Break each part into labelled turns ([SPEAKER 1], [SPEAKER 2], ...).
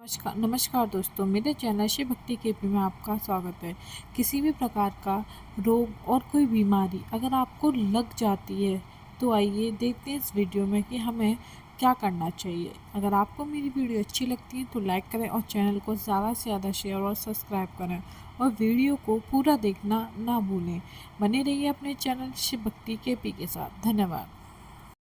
[SPEAKER 1] नमस्कार नमस्कार दोस्तों, मेरे चैनल शिव भक्ति केपी में आपका स्वागत है। किसी भी प्रकार का रोग और कोई बीमारी अगर आपको लग जाती है तो आइए देखते हैं इस वीडियो में कि हमें क्या करना चाहिए। अगर आपको मेरी वीडियो अच्छी लगती है तो लाइक करें और चैनल को ज़्यादा से ज़्यादा शेयर और सब्सक्राइब करें और वीडियो को पूरा देखना ना भूलें। बने रहिए अपने चैनल शिव भक्ति केपी के साथ। धन्यवाद।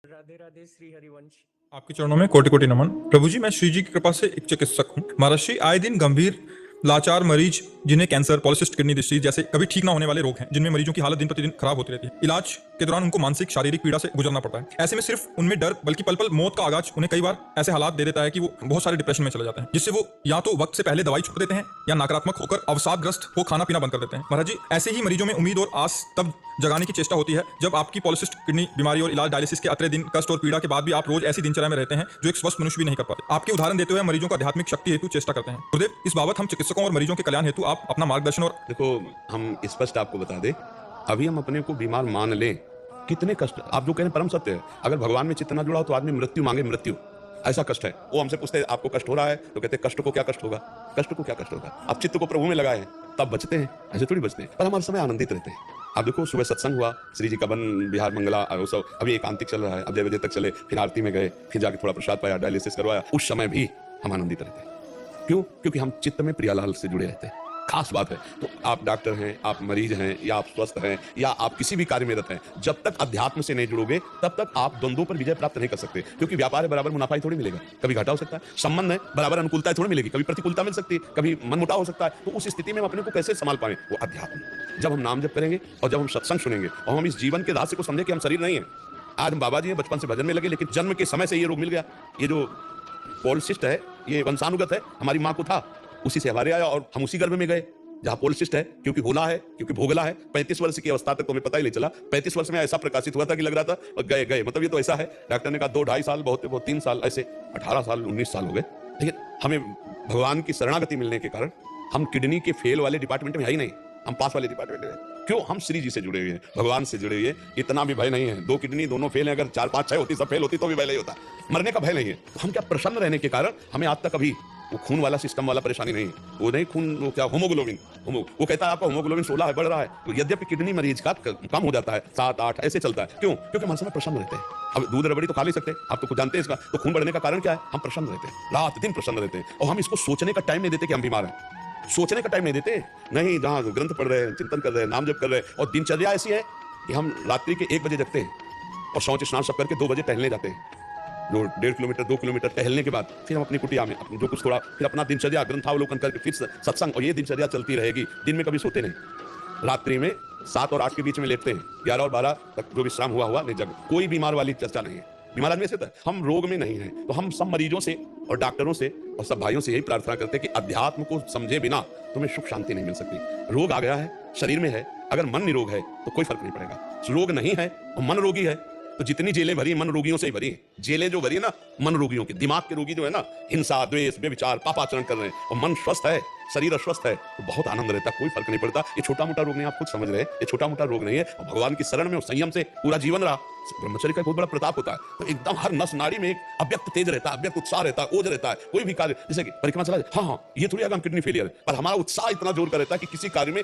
[SPEAKER 2] राधे राधे श्री हरिवंश।
[SPEAKER 3] आपके चरणों में कोटि कोटि नमन। प्रभु जी, मैं श्री जी की कृपा से एक चिकित्सक हूँ। महर्षि, आए दिन गंभीर लाचार मरीज जिन्हें कैंसर, पॉलिसिस्ट किडनी डिसीज जैसे कभी ठीक ना होने वाले रोग हैं, जिनमें मरीजों की हालत दिन प्रतिदिन खराब होती रहती है। इलाज के दौरान उनको मानसिक शारीरिक पीड़ा से गुजरना पड़ता है। ऐसे में सिर्फ उनमें डर बल्कि पल पल मौत का आगाज उन्हें कई बार ऐसे हालात दे देता है कि वो बहुत सारे डिप्रेशन में चले जाते हैं, जिससे वो या तो वक्त से पहले दवाई छोड़ देते हैं या नकारात्मक होकर अवसादग्रस्त हो खाना पीना बंद कर देते हैं। महाराज जी, ऐसे ही मरीजों में उम्मीद और आस तब जगाने की चेष्टा होती है जब आपकी पॉलिसिस्ट किडनी बीमारी और इलाज डायलिसिस के अतरे दिन कष्ट और पीड़ा के बाद भी आप रोज ऐसी दिनचर्या में रहते हैं जो एक स्वस्थ मनुष्य भी नहीं कर पाते। आपके उदाहरण देते हुए मरीजों को आध्यात्मिक शक्ति हेतु चेष्टा करते हैं। गुरुदेव, इस बाबत हम चिकित्सकों और मरीजों के कल्याण हेतु आप अपना मार्गदर्शन और
[SPEAKER 4] देखो, हम स्पष्ट आपको बता दें, अभी हम अपने को बीमार मान लें, कितने कष्ट आप जो कह रहे हैं परम सत्य है। अगर भगवान में चित्त ना जुड़ा हो तो आदमी मृत्यु मांगे मृत्यु, ऐसा कष्ट है। वो हमसे पूछते हैं आपको कष्ट हो रहा है, तो कहते हैं कष्ट को क्या कष्ट होगा, कष्ट को क्या कष्ट होगा। आप चित्त को प्रभु में लगाए तब बचते हैं, ऐसे थोड़ी बचते हैं। पर हमारे समय आनंदित रहते हैं। आप देखो, सुबह सत्संग हुआ, श्री जी का वन बिहार मंगला उत्सव अभी एकांतिक चल रहा है, अब 6 बजे तक चले, फिर आरती में गए, फिर जाके थोड़ा प्रसाद पाया, डायलिसिस करवाया, उस समय भी हम आनंदित रहते हैं। क्यों? क्योंकि हम चित्त में प्रियालाल से जुड़े रहते हैं। खास बात है। तो आप डॉक्टर हैं, आप मरीज हैं, या आप स्वस्थ हैं, या आप किसी भी कार्य में रत हैं, जब तक अध्यात्म से नहीं जुड़ोगे तब तक आप द्वंद्वों पर विजय प्राप्त नहीं कर सकते। क्योंकि व्यापार है बराबर मुनाफा ही थोड़ी मिलेगा, कभी घाटा हो सकता है। संबंध है बराबर अनुकूलता थोड़ी मिलेगी, कभी प्रतिकूलता मिल सकती है, कभी मनमुटाव हो सकता है। तो उस स्थिति में हम अपने को कैसे संभाल पाए? वो अध्यात्म। जब हम नाम जप करेंगे और जब हम सत्संग सुनेंगे और हम इस जीवन के रहस्य को समझे कि हम शरीर नहीं है। आज हम बाबा जी हैं, बचपन से भजन में लगे, लेकिन जन्म के समय से ये रोग मिल गया। ये जो पॉलिसिस्ट है ये वंशानुगत है, हमारी माँ को था, उसी से हमारे आया और हम उसी गर्भ में गए जहां पॉलिसिस्ट है, क्योंकि होला है, क्योंकि भोगला है। 35 वर्ष की अवस्था तक तो हमें पता ही नहीं चला। 35 वर्ष में ऐसा प्रकाशित हुआ था कि लग रहा था और गए गए, मतलब ये तो ऐसा है। डॉक्टर ने कहा 2-2.5 साल बहुत है, वो 3 साल, ऐसे 18 साल 19 साल हो गए। लेकिन हमें भगवान की शरणागति मिलने के कारण हम किडनी के फेल वाले डिपार्टमेंट में है ही नहीं, हम पास वाले डिपार्टमेंट में। क्यों? हम श्री जी से जुड़े हुए हैं, भगवान से जुड़े हुए हैं। इतना भी भय नहीं है। 2 किडनी दोनों फेल है, अगर 4, 5, 6 होती, सब फेल होती तो भी भय नहीं होता। मरने का भय नहीं है। तो हम क्या प्रसन्न रहने के कारण हमें आज तक अभी वो खून वाला सिस्टम वाला परेशानी नहीं है। वो नहीं खून, वो क्या होमोग्लोबिन, वो कहता है आपका होमोग्लोबिन 16 है, बढ़ रहा है। तो यद्यपि किडनी मरीज का कम हो जाता है, 7, 8 ऐसे चलता है। क्यों? क्योंकि हमारे समय प्रसन्न रहते हैं। अब दूध रबड़ी तो खा नहीं सकते, आप तो खुद जानते हैं इसका। तो खून बढ़ने का कारण क्या है? हम प्रसन्न रहते हैं, रात दिन प्रसन्न रहते हैं। और हम इसको सोचने का टाइम नहीं देते कि हम बीमार हैं। सोचने का टाइम नहीं देते। नहीं, जहां ग्रंथ पढ़ रहे हैं, चिंतन कर रहे हैं, नाम जप कर रहे हैं, और दिनचर्या ऐसी है कि हम रात्रि के 1 बजे जगते हैं और शौच स्नान सब करके 2 बजे टहलने जाते हैं। जो 1.5 किलोमीटर 2 किलोमीटर टहलने के बाद फिर हम अपनी कुटिया में जो कुछ थोड़ा फिर अपना दिनचर्या ग्रंथावलोकन करके फिर सत्संग, और ये दिनचर्या चलती रहेगी। दिन में कभी सोते नहीं, रात्रि में 7 और 8 के बीच में लेटते हैं, 11 और 12 तक जो विश्राम हुआ नहीं जग। कोई बीमार वाली चर्चा नहीं है। बीमार आदमी ऐसे होता है। हम रोग में नहीं हैं। तो हम सब मरीजों से और डॉक्टरों से और सब भाइयों से यही प्रार्थना करते हैं कि अध्यात्म को समझे बिना तुम्हें सुख शांति नहीं मिल सकती। रोग आ गया है, शरीर में है, अगर मन निरोग है तो कोई फर्क नहीं पड़ेगा। रोग नहीं है और मन रोगी है तो जितनी जेलें भरी मन रोगियों से ही भरी हैं। जेलें जो भरी है ना मन रोगियों की, दिमाग के रोगी जो है ना, हिंसा, द्वेष, बेविचार, पापाचरण कर रहे हैं, और मन स्वस्थ है, शरीर अस्वस्थ है, तो बहुत आनंद रहता है, कोई फर्क नहीं पड़ता। ये छोटा मोटा रोग नहीं, आप खुद समझ रहे हैं, ये छोटा मोटा रोग नहीं है। और भगवान की शरण में और संयम से पूरा जीवन रहा, ब्रह्मचर्य का बहुत बड़ा प्रताप होता है। तो एकदम हर नस नाड़ी में एक अव्यक्त तेज रहता है, अव्यक्त उत्साह रहता है, ओज रहता है। कोई भी कार्य, जैसे कि परिक्रमा चला जाए, हाँ, ये थोड़ी अगर हम किडनी फेलियर है, पर हमारा उत्साह इतना जोर का रहता है कि किसी कार्य में